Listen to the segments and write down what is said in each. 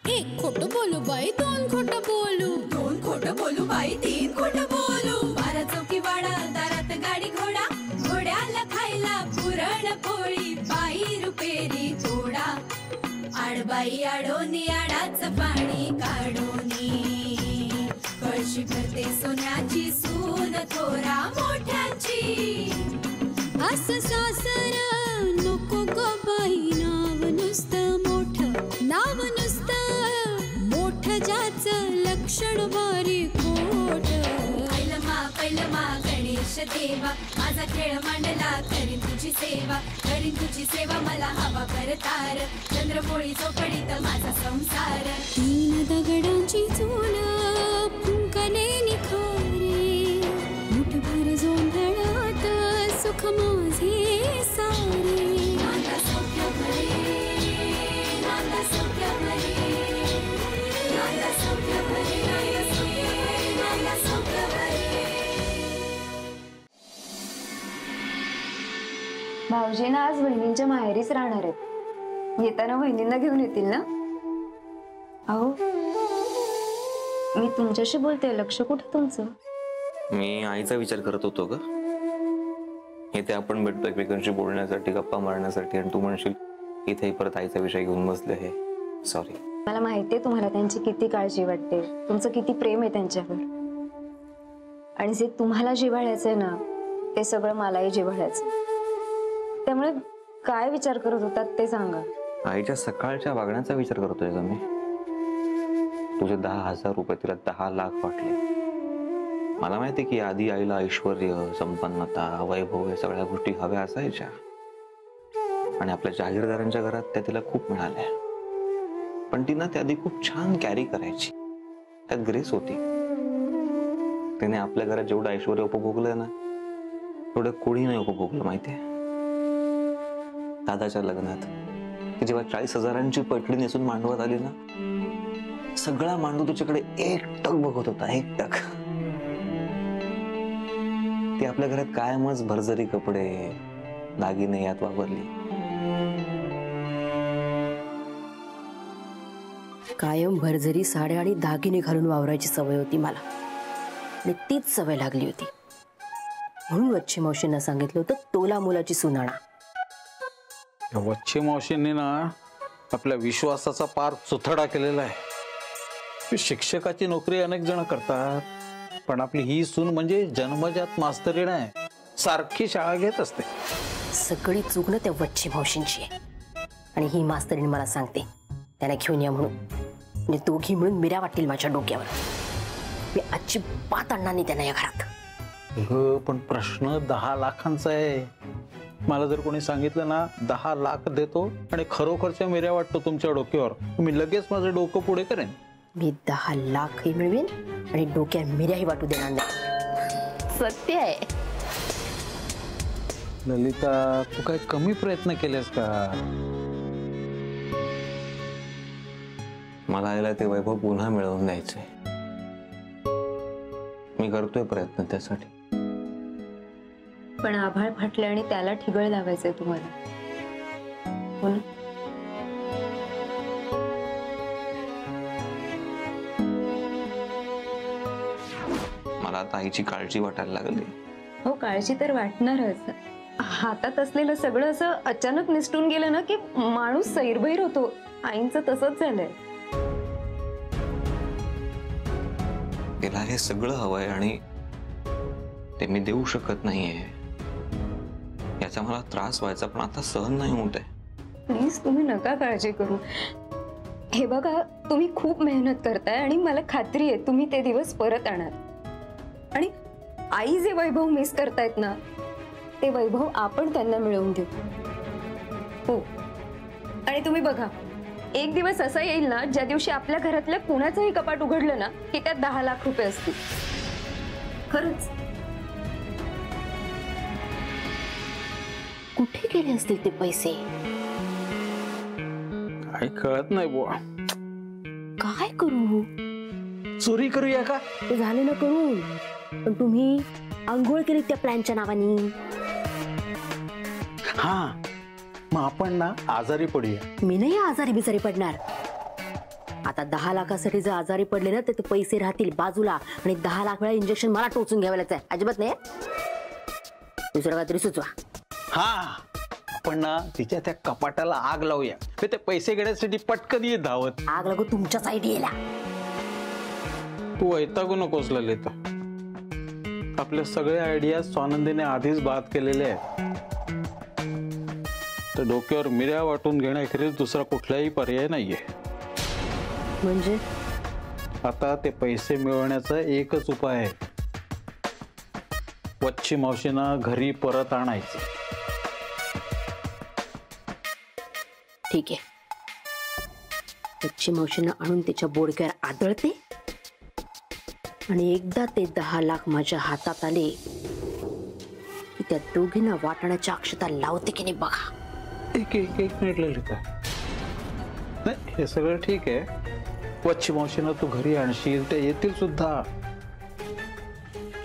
एक खोटं बोलू बाई, दोन खोटं बोलू, दोन खोटं बोलू बाई, तीन खोटं बोलू. 12 चौकी वाडा, दारात गाडी घोडा, घोड्याला खायला पुरण पोळी, बाई रुपेरी थोडा. आडबाई आडोनी आडाच पाणी काढोनी, कळशी भरते सोन्याची सून थोरा मोठ्याची. असं सासर नको ग बाई, नाव नुसतं मोठं, नाव नुसतं मोठं, ज्याचं लक्षण बारी खोट. पैलमा गणेश देवा, माझा खेळ मांडला, करीन तुझी सेवा, करीन तुझी सेवा, मला हवा करतार, चंद्रपोळी चौकडीत माझा संसार. 3 दगडांची चूल फुंकले निखारे, मुठभर जोंधळात सुख माझे सारे. नांदा सौख्य भरे, नांदा सौख्य भरे, नांदा सौख्य भरे, नांदा सौख्य भरे. भाऊजींना आज वहिनींच्या माहेरीच राहणार आहेत. येताना वहिनींना घेऊन येतील ना? अहो मी तुमच्याशी बोलते, लक्ष कुठं तुमचं? मी आईचा विचार करत होतो ग. इथे आपण भेटतो एकमेकांशी बोलण्यासाठी, गप्पा मारण्यासाठी, आणि तू म्हणशील इथे परत आईचा विषय घेऊन बसले. हे सॉरी. मला माहितीये तुम्हाला त्यांची किती काळजी वाटते, तुमचं किती प्रेम आहे त्यांच्यावर, आणि जे तुम्हाला जिव्हाळ्याचं ना ते सगळं मलाही जिव्हाळ्याचं. त्यामुळे काय विचार करत होतात ते सांगा. आईच्या सकाळच्या वागण्याचा विचार करतोय का मी? तुझे 10,000 रुपये तिला 10 लाख वाटले. मला माहिती की आधी आईला ऐश्वर्य, संपन्नता, वैभव या सगळ्या गोष्टी हव्या असायच्या, आणि आपल्या जागीरदारांच्या घरात त्या तिला खूप मिळाल्या. पण ती ना त्या आधी खूप छान कॅरी करायची, त्यात ग्रेस होती. तिने आपल्या घरात जेवढं ऐश्वर्य उपभोगलं ना तेवढं कोणी नाही उपभोगलं माहितीये. दादाच्या लग्नात ती जेव्हा 40,000ची पटली नेसून मांडवात आली ना, सगळा मांडव तुझ्याकडे एकटक बघत होता, एकटक. ती आपल्या घरात कायमच भरजरी कपडे, दागिने यात वापरली. कायम भरजरी साड्या आणि दागिने घालून वावरायची सवय होती मला, आणि तीच सवय लागली होती. म्हणून वच्छी मावशींना सांगितलं होतं तोला मुलाची सुनाणा. वच्छी मावशींनी ना आपल्या विश्वासाचा पार चुथडा केलेला आहे. शिक्षकाची नोकरी अनेक जण करतात, पण आपली ही सून म्हणजे जन्मजात मास्तरीण आहे, सारखी शाळा घेत असते. सगळी चूक त्या वच्छी मावशींची आहे, आणि ही मास्तरीण मला सांगते त्याला घेऊन या म्हणून, म्हणजे दोघी मिळून मिऱ्या वाटतील माझ्या डोक्यावर. मी अजिबात आणणार नाही त्यांना या घरात. पण प्रश्न 10 लाखांचा आहे. मला जर कोणी सांगितलं ना 10 लाख देतो आणि खरोखरच्या मिऱ्या वाटतो तुमच्या डोक्यावर, मी लगेच माझं डोकं पुढे करेन. मी 10 लाखही मिळवेन आणि डोक्यात मिऱ्याही वाटू देणार नाही. सत्य आहे. ललिता, तू काय कमी प्रयत्न केलेस का? मला आईला ते वैभव पुन्हा मिळवून द्यायचंय. मी करतोय प्रयत्न त्यासाठी. पण आभाळ फाटले आणि त्याला ठिगळ लावायचंय तुम्हाला, हो ना? मला आता आईची काळजी वाटायला लागली. हो, काळजी तर वाटणारच. हातात असलेलं सगळं असं अचानक निसटून गेलं ना की माणूस सैरभैर होतो. आईंचं तसंच झालंय. तिला हे सगळं हवंय आणि ते मी देऊ शकत नाहीये. याचा मला त्रास व्हायचा, पण आता सहन नाही होत आहे. प्लीज तुम्ही नका काळजी करू. हे बघा, तुम्ही खूप मेहनत करताय आणि मला खात्री आहे तुम्ही ते दिवस परत आणणार. आणि आई जे वैभव मिस करतायत ना ते वैभव आपण त्यांना मिळवून देऊ. हो, आणि तुम्ही बघा, एक दिवस असा येईल ना ज्या दिवशी आपल्या घरातल्या कुणाचंही कपाट उघडलं ना की त्यात 10 लाख रुपये असतील. खरंच. कुठे गेले असतील ते पैसे? काही कळत नाही बुवा. काय करू? चोरी करूया का? ते झाले ना करून, पण तुम्ही आंघोळ केली त्या प्लॅनच्या नावानी. हा, मग आपण ना आजारी पडूया. मी नाही आजारी बिजारी पडणार. आता 10 लाखासाठी जर आजारी पडले ना तर ते पैसे राहतील बाजूला आणि 10 लाख वेळा इंजेक्शन मला टोचून घ्यावं लागतं. अजिबात नाही. दुसरं काहीतरी सुचवा. हा पण ना तिच्या त्या कपाटाला आग लावूया. ते पैसे घेण्यासाठी पटकन ये धावत. आग लागू तुमच्याच आयडियाला. तू वैतागू नकोस ललिता. आपल्या सगळ्या आयडिया स्वानंदीने आधीच बाद केलेले आहेत. तर डोक्यावर मिऱ्या वाटून घेण्याखेरीज दुसरा कुठलाही पर्याय नाहीये. म्हणजे आता ते पैसे मिळवण्याचा एकच उपाय आहे. वच्छी मावशींना घरी परत आणायचे. ठीक आहे. वच्छी मावशींना आणून तिच्या बोडक्यावर आदळते आणि एकदा ते 10 लाख माझ्या हातात आले की त्या दोघींना वाटण्याच्या अक्षता लावते की नाही बघा. एक मिनिट ललिता. नाही हे सगळं ठीक आहे. वच्छी मावशींना तू घरी आणशील ते येतील सुद्धा.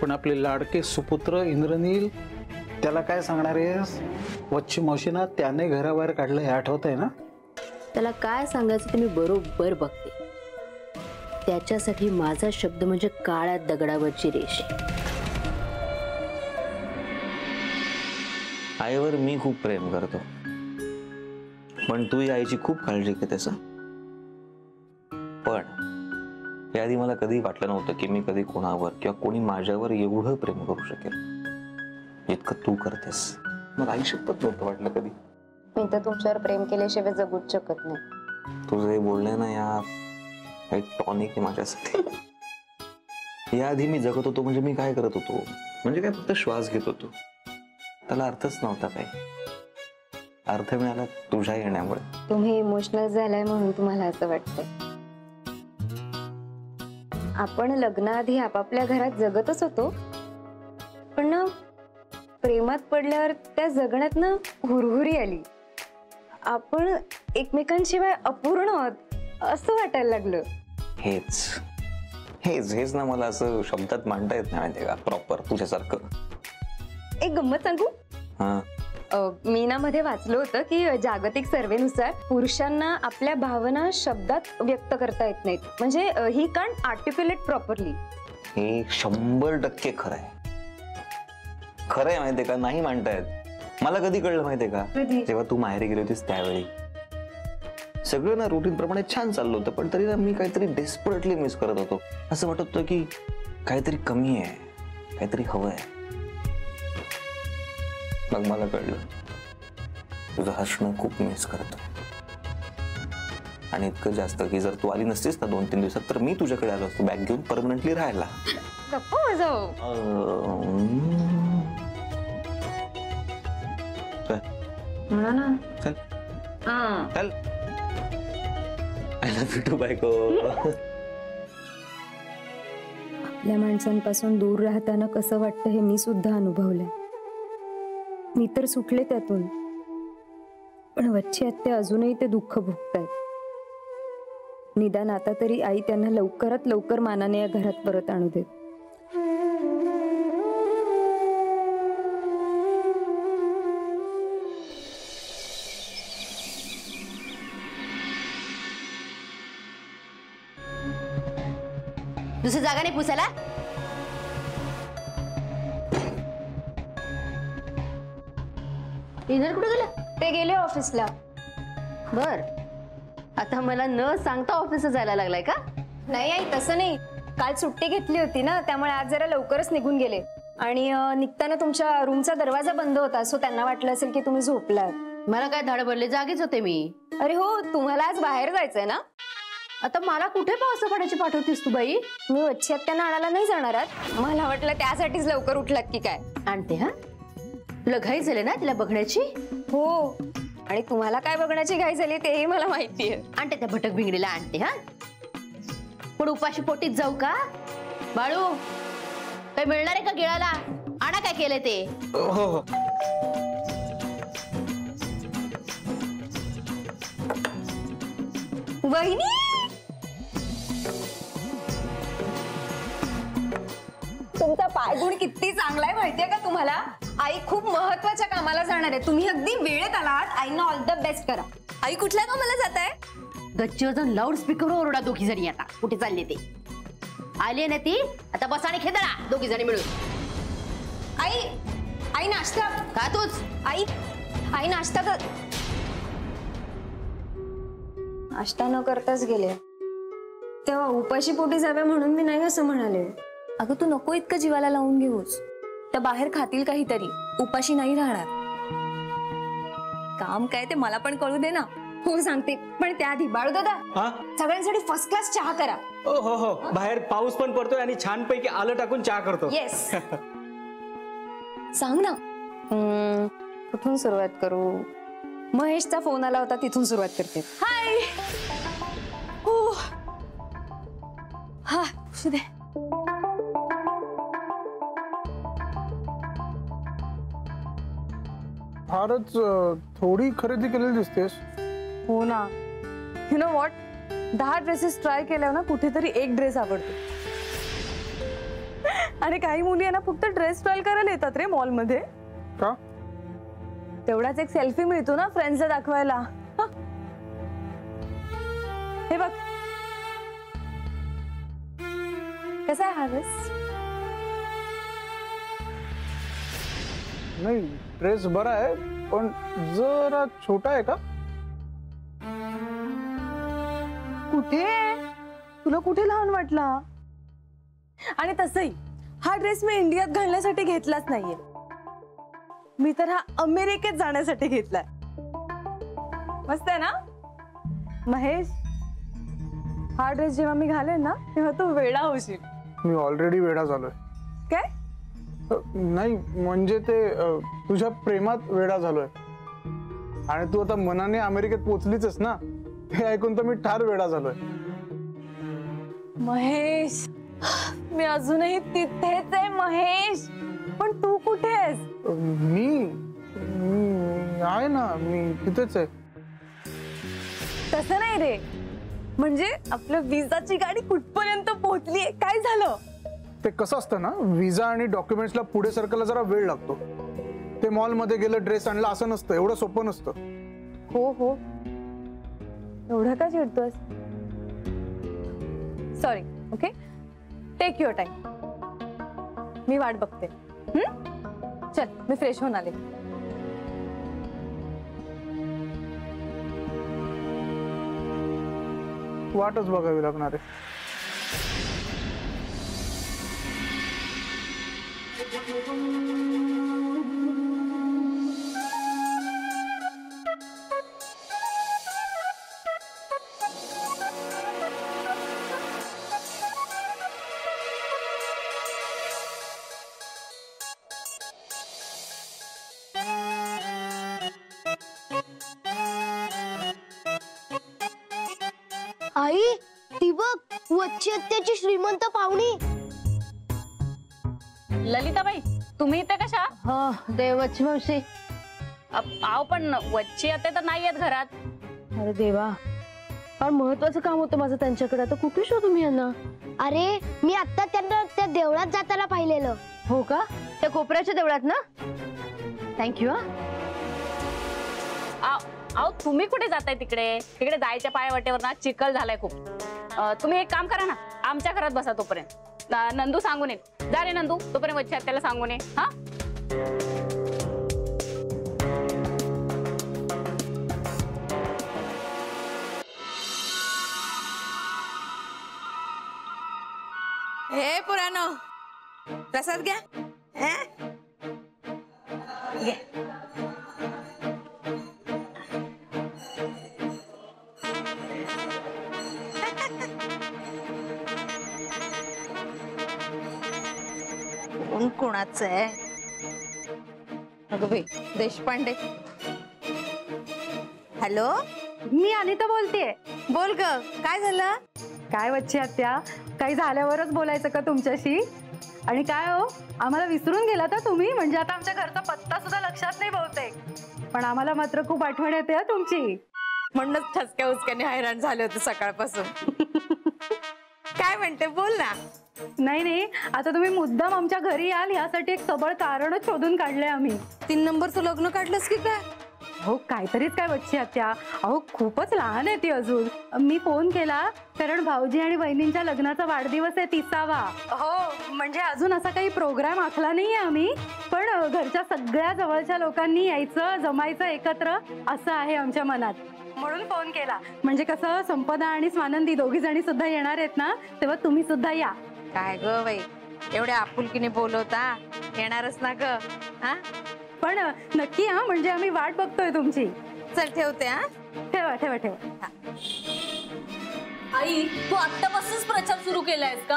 पण आपले लाडके सुपुत्र इंद्रनील त्याला काय सांगणार आहेस? वच्छी मावशींना त्याने घराबाहेर काढलं हे आठवत आहे ना? त्याला काय सांगायचं ते मी बरोबर बघते. त्याच्यासाठी माझा शब्द म्हणजे काळ्या दगडावरची रेष. आईवर मी खूप प्रेम करतो, पण तू ही आईची खूप काळजी घेतेस. पण याआधी मला कधी वाटलं नव्हतं की मी कधी कोणावर किंवा कोणी माझ्यावर एवढं प्रेम करू शकेल इतकं तू करतेस. मला आई शपथ नव्हतं वाटलं कधी. मी तर तुमच्यावर प्रेम केल्याशिवाय जगूच शकत नाही. तुझे बोलणे ना यार एक टॉनिक आहे माझ्यासाठी. याआधी मी जगत होतो म्हणजे मी काय करत होतो म्हणजे काय फक्त श्वास घेत होतो. त्याला अर्थच नव्हता काय. अर्थ मिळाला तुझ्या येण्यामुळे. तुम्ही इमोशनल झालाय म्हणून तुम्हाला असं वाटतंय. आपण लग्नाआधी आपापल्या घरात जगतच होतो, पण ना प्रेमात पडल्यावर त्या जगण्यात ना हुरहुरी आली. आपण एकमेकांशिवाय अपूर्ण आहोत असं वाटायला लागलं. हेच हेच हेच ना मला असं शब्दात मांडता येत नाही माहितीये का प्रॉपर तुझ्यासारखं. एक गंमत सांगू? हा मी ना मध्ये वाचलं होतं की जागतिक सर्वेनुसार पुरुषांना आपल्या भावना शब्दात व्यक्त करता येत नाहीत. म्हणजे ही कांट आर्टिक्युलेट प्रॉपरली. हे 100% खरं आहे. खरं आहे माहितीये का. नाही मांडतायत. मला कधी कळलं माहितीये का, जेव्हा तू माहेरी गेली होतीस त्यावेळी. सगळं ना रुटीन प्रमाणे छान चाललं होतं, पण तरी ना मी काहीतरी डेस्परेटली मिस करत होतो. असं वाटत होतं की काहीतरी कमी आहे, काहीतरी हवं आहे. मग मला कळलं तुझं हसणं खूप मिस करतो. आणि इतकं जास्त की जर तू आली नसतीस ना 2-3 दिवसात तर मी तुझ्याकडे आलो असतो बॅग घेऊन परमनंटली राहायला. गप्पा जाऊ म्हणा ना. चल चल. आय लव्ह यू टू बायको. आपल्या माणसांपासून दूर राहताना कसं वाटतं हे मी सुद्धा अनुभवलंय. मी तर सुटले त्यातून, पण वच्छी आत्या अजूनही ते दुःख भोगतायत. निदान आता तरी आई त्यांना लवकरात लवकर मानाने या घरात परत आणू देत. दुसरी जागा नाही पुसायला? इधर कुठे गेला? ते गेले ऑफिसला. बर, आता मला न सांगता ऑफिसला जायला लागलाय का? नाही आई तसं नाही. काल सुट्टी घेतली होती ना, त्यामुळे आज जरा लवकरच निघून गेले. आणि निघताना तुमच्या रूमचा दरवाजा बंद होता, सो त्यांना वाटलं असेल की तुम्ही झोपलात. मला काय धाड पडले, जागीच होते मी. अरे हो, तुम्हाला आज बाहेर जायचंय ना? आता मला कुठे पावसा पाण्याची पाठवतीस तू बाई? मी वच्छी आत्यांना आणायला नाही जाणार आहात. मला वाटलं त्यासाठीच लवकर उठलात की काय. आणते. हा, तुला घाई झाली ना तिला बघण्याची? हो, आणि तुम्हाला काय बघण्याची घाई झाली तेही मला माहितीये. आणते त्या भटक भिंगडीला आणते. हा, पण उपाशी पोटीत जाऊ का? बाळू, काही मिळणार आहे का गिळाला? आणा काय केलंय ते. हो वहिनी, तुमचा पायगुण किती चांगला आहे माहितीये का तुम्हाला? आई खूप महत्वाच्या कामाला जाणार आहे. तुम्ही अगदी वेळेत आलात. आईना ऑल द बेस्ट करा. आई कुठल्या कामाला जात आहे? गच्चीवर जाऊन लाऊड स्पीकरवर ओरडा दोघी जणी. आता कुठे चालले ते आले ना ती. आता बसा आणि खेदळा दोघी जणी मिळून. आई आई नाश्ता का तूच आई आई नाश्ता कर. नाश्ता न करताच गेले. तेव्हा उपाशी पोटी जावे म्हणून मी नाही असं म्हणाले. अगं तू नको इतकं जीवाला लावून घेऊस. त्या बाहेर खातील काहीतरी, उपाशी नाही राहणार. काम काय ते मला पण कळू दे ना. हो सांगते, पण त्याआधी बाळूदादा हा सगळ्यांसाठी फर्स्ट क्लास चहा करा. हो हो, बाहेर पाऊस पण पडतोय आणि छानपैकी आलं टाकून चहा करतो. येस. सांग ना. कुठून सुरुवात करू? महेशचा फोन आला होता, तिथून सुरुवात करते. हाय. हा दे. फारच थोडी खरेदी केलेली दिसतेस. हो ना. You know what, 10 dresses try केल्यावर ना कुठेतरी एक ड्रेस आवडतो. आणि काही मुली आहे ना फक्त ड्रेस ट्रायल करायला येतात रे मॉल मध्ये. का? तेवढाच एक सेल्फी मिळतो ना फ्रेंड्सला दाखवायला. हे बघ कसा आहे हा ड्रेस. नाही, ड्रेस बरा आहे पण जरा छोटा आहे का? कुठे तुला कुठे लहान वाटला? आणि तसंही हा ड्रेस मी इंडियात घालण्यासाठी घेतलाच नाहीये. मी तर हा अमेरिकेत जाण्यासाठी घेतलाय. मस्त आहे ना महेश. हा ड्रेस जेव्हा मी घालेन ना तेव्हा तू वेडा होशील. मी ऑलरेडी वेडा झालोय. काय? नाही म्हणजे ते तुझ्या प्रेमात वेडा झालोय. आणि तू आता मनाने अमेरिकेत पोचलीच ना, हे ऐकून तर मी ठार वेडा झालोय. महेश मी अजूनही तिथेच आहे महेश. पण तू कुठे आहेस? मी आहे ना, मी तिथेच आहे. तसं नाही रे, म्हणजे आपल्या विजाची गाडी कुठपर्यंत पोहोचली? काय झालं? ते कसं असतं ना, विजा आणि डॉक्युमेंट्सला पुढे सरकायला जरा वेळ लागतो. ते मॉल मध्ये गेलं ड्रेस आणला असं नसतं, एवढं सोपं नसतं. हो हो, एवढं का चिडतोस? Sorry. Okay, take your time. मी वाट बघते. चल मी फ्रेश होऊन आले. वाटच बघावी लागणार आहे. आई ती बघ, वच्ची आत्याची श्रीमंत पाहुणी. ललिताबाई, तुम्ही इथे कशा? हो देवची मावशी. आव पण वच्ची आत्या तर नाही आहेत घरात. अरे देवा, फार महत्वाचं काम होतं माझं त्यांच्याकडे. आता कुठे शोधू मी यांना? अरे मी आता त्यांना त्या देवळात जाताना पाहिलेलं. हो का? त्या कोपऱ्याच्या देवळात ना? थँक्यू. आव तुम्ही कुठे जाताय? तिकडे तिकडे जायच्या पायवाटेवर ना चिखल झालाय खूप. तुम्ही एक काम करा ना, आमच्या घरात बसा तोपर्यंत. नंदू सांगून ये. जा रे नंदू, तोपर्यंत वच्ची आत्याला सांगून ये. हा हे पुरानो प्रसाद घ्या. कोण कोणाचं आहे? अगं बाई, देशपांडे. हॅलो, मी अनिता बोलतेय. बोल ग, काय झालं? काय वच्ची आत्या, काही झाल्यावरच बोलायचं का तुमच्याशी? आणि काय हो, आम्हाला विसरून गेला तर तुम्ही? म्हणजे आता आमच्या घरचा पत्ता सुद्धा लक्षात नाही बहुतेक. पण आम्हाला मात्र खूप आठवण येते हा तुमची. म्हणूनच ठसक्या उचक्याने हैराण झाले होते सकाळपासून. काय म्हणते, बोल ना. नाही नाही, आता तुम्ही मुद्दाम आमच्या घरी याल यासाठी एक सबळ कारणच शोधून काढले आम्ही. 3 नंबरचं लग्न काढलंस की काय? हो काहीतरीच काय वच्ची आत्या, अहो खूपच लहान आहे ती अजून. मी फोन केला कारण भाऊजी आणि बहिणींच्या लग्नाचा वाढदिवस आहे 30वा. हो म्हणजे अजून असा काही प्रोग्राम आखला नाहीये आम्ही, पण घरच्या सगळ्या जवळच्या लोकांनी यायचं, जमायचं एकत्र असं आहे आमच्या मनात, म्हणून फोन केला. म्हणजे कसं संपदा आणि स्वानंदी दोघी जणी सुद्धा येणार आहेत ना, तेव्हा तुम्ही सुद्धा या. काय ग बाई, एवढ्या आपुलकीने बोलवता, येणारच ना ग. हा पण नक्की हा, म्हणजे आम्ही वाट बघतोय तुमची. चल ठेवते. हा ठेवा ठेवा ठेवा. आई तू आत्तापासूनच प्रचार सुरू केलायस का?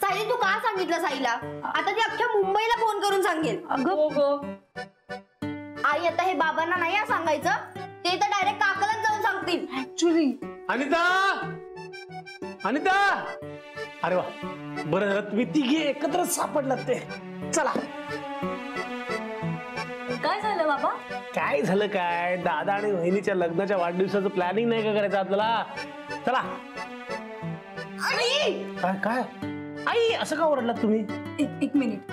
साई तू का सांगितलं साईला? आता ती अख्ख्या मुंबईला फोन करून सांगेल. अगं आई आता हे बाबांना नाही सांगायचं, ते तर डायरेक्ट काकालाच जाऊन सांगतील. ऍक्च्युली अनिता, अनिता, अरे वा बरं झालं तुम्ही तिघे एकत्र सापडलात ते. चला. काय झालं बाबा? काय झालं काय, दादा आणि वहिनीच्या लग्नाच्या वाढदिवसाचं प्लॅनिंग नाही का करायचं आपल्याला? चला. काय काय आई असं का ओरडलात तुम्ही? एक मिनिट,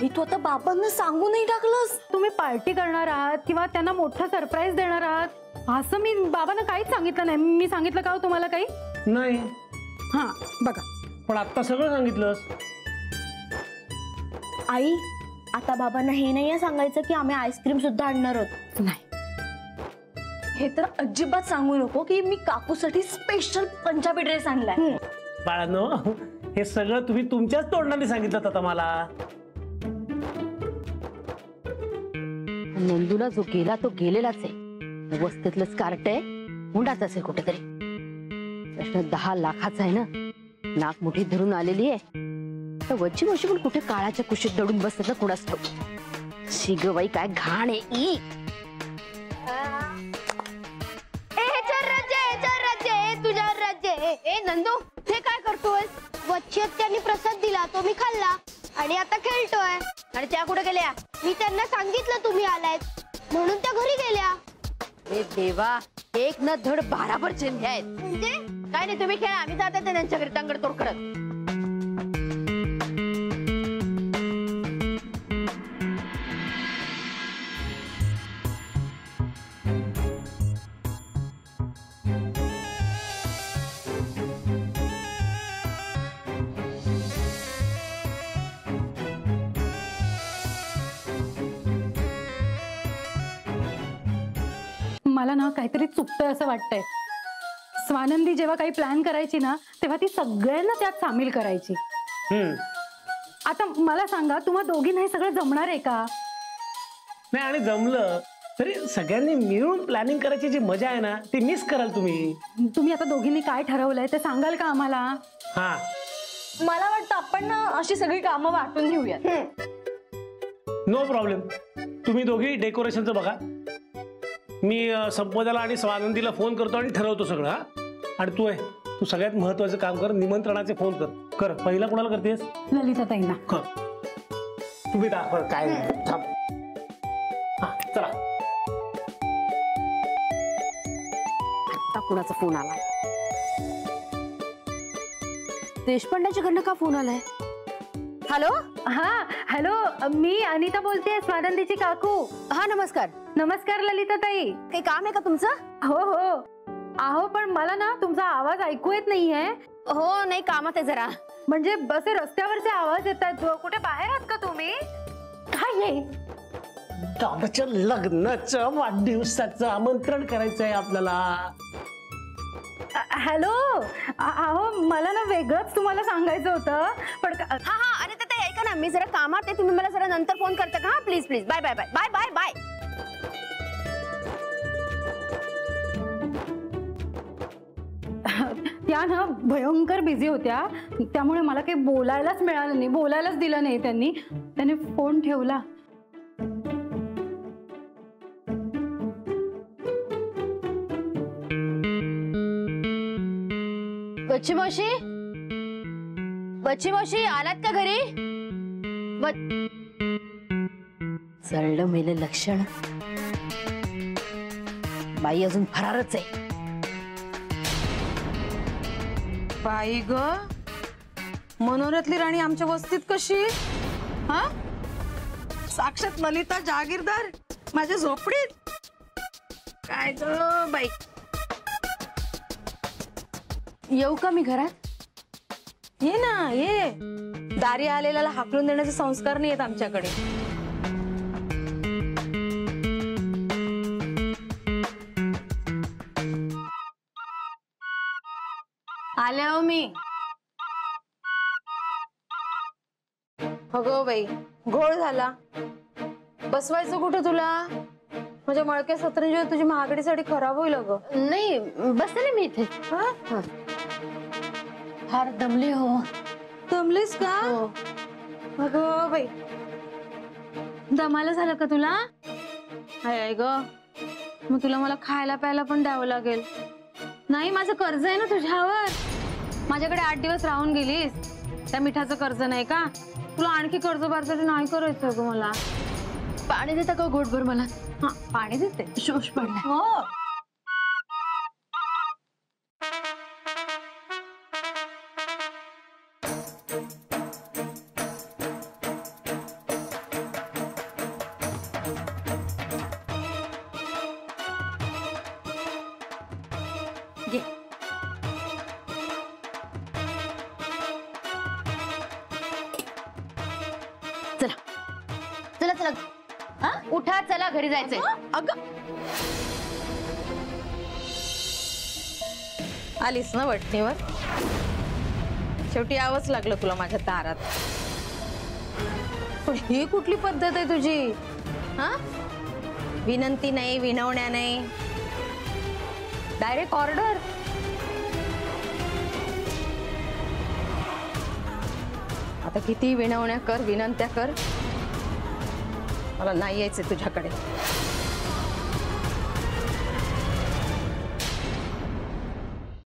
मी तू आता बाबांना सांगू नाही टाकलंस? तुम्ही पार्टी करणार आहात किंवा त्यांना मोठं सरप्राईज देणार आहात असं मी बाबांना काहीच सांगितलं नाही. मी सांगितलं का तुम्हाला काही? नाही. हा बघा, पण आता सगळं सांगितलंस. आई आता बाबांना हे नाही सांगायचं की आम्ही आईस्क्रीम सुद्धा आणणार आहोत. नाही हे तर अजिबात सांगू नको की मी काकूसाठी स्पेशल पंजाबी ड्रेस आणलाय. बाळांनो, हे सगळं तुम्ही तुमच्याच तोंडाने सांगितलं आता मला. नंदूला जो गेला तो गेलेलाच आहे. वस्तीतलं स्कार्ट आहे, हुंडाच आहे कुठेतरी. प्रश्न 10 लाखाचा आहे ना. नाक मुठीत धरून आलेली आहे तर वच्ची वशी पण कुठे काळाच्या कुशीत दडून बसतात ना कुणास ठाऊक. शिगबाई काय घाण आहे. ई तुझ्यावर राज्य. ए नंदू, हे काय करतोय? वच्छेत त्यांनी प्रसाद दिला, तो मी खाल्ला आणि आता खेळतोय. आणि त्या कुठे गेल्या? मी त्यांना सांगितलं तुम्ही आलायत म्हणून त्या घरी गेल्या. ए देवा, एक न धड 12 चिन्ह आहेत. म्हणजे काय नाही, तुम्ही खेळा, आम्ही जाते त्यांच्या घरी तांगडतोड करत. मला ना काहीतरी चुकतंय असं वाटतंय. स्वानंदी जेव्हा काही प्लॅन करायची ना तेव्हा ती सगळ्यांना त्यात सामील करायची. आता मला सांगा, तुम्हा दोघींना हे सगळं जमणार आहे का? नाही, आणि जमलं तरी सगळ्यांनी मिळून प्लॅनिंग करायची जी मजा आहे ना ती मिस कराल तुम्ही. तुम्ही आता दोघींनी काय ठरवलंय ते सांगाल का आम्हाला? हा, मला वाटतं आपण ना अशी सगळी कामं वाटून घेऊयात. No problem. तुम्ही दोघी डेकोरेशनचं बघा, मी संपदाला आणि स्वानंदीला फोन करतो आणि ठरवतो सगळं. हा, आणि तू सगळ्यात महत्वाचं काम कर, निमंत्रणाचे फोन कर. पहिला कोणाला करतेस? ललिताताईंना. तुम्ही दाखवा काय. थांब. हा, चला. आता कुणाचा फोन आला? देशपांड्याच्या घरनं का फोन आलाय? हॅलो. हा हॅलो, मी अनिता बोलतेय, स्वानंदीची काकू. हा नमस्कार. नमस्कार ललिताताई. काही काम आहे का तुमचं? हो हो. अहो पण मला ना तुमचा आवाज ऐकू येत नाहीये. हो नाही, कामात आहे जरा. म्हणजे बस रस्त्यावरचे आवाज येत आहेत. कुठे बाहेर आहात का तुम्ही? काय आहे? दादाच्या लग्नाचं वाढदिवसाचं आमंत्रण करायचंय आपल्याला. हॅलो. अहो मला ना वेगळंच तुम्हाला सांगायचं होतं पण. हा हा, अरे ते ऐका ना, मी जरा कामात आहे, तुम्ही मला जरा नंतर फोन करता का? Please please. Bye bye bye bye bye bye. त्या ना भयंकर बिझी होत्या, त्यामुळे मला काही बोलायलाच मिळालं नाही, बोलायलाच दिलं नाही त्यांनी. त्याने फोन ठेवला. बच्ची मावशी, बच्ची मावशी आलात का घरी? चढलं मेलं लक्षण. बाई अजून फरारच आहे. बाई ग, मनोरथली राणी आमच्या वस्तीत कशी? हा, साक्षात ललिता जागीरदार माझ्या झोपडीत. काय ग बाई. येऊ का मी घरात? ये ना ये. दारी आलेल्याला हाकलून देण्याचे संस्कार नाही आहेत आमच्याकडे. आले हो मी. अगं बाई घोळ झाला. बसवायचं कुठं तुला? माझ्या मळक्या सतरंजीवर तुझी महागडी साडी खराब होईल अगं. नाही बसते ना मी इथे. फार दमले हो. दमलीस का? अगं बाई दमाला झालं का तुला? हाय ग मग तुला मला खायला प्यायला पण द्यावं लागेल. नाही माझं कर्ज आहे ना तुझ्यावर. माझ्याकडे 8 दिवस राहून गेलीस. त्या मिठाचं कर्ज नाही का? तुला आणखी कर्ज बारसाठी नाही करायचं ग मला. पाणी देता का घोटभर मला? हा पाणी देते. शोष पडला. हो चला चला चला हा उठा चला घरी जायचंय. अगं आलीस ना वटणीवर. शेवटी यावंच लागलं तुला माझ्या दारात. पण ही कुठली पद्धत आहे तुझी? हा विनंती नाही विनवण्या नाही डायरेक्ट ऑर्डर. आता किती विनवण्या कर विनंत्या कर मला नाही यायचं तुझ्याकडे.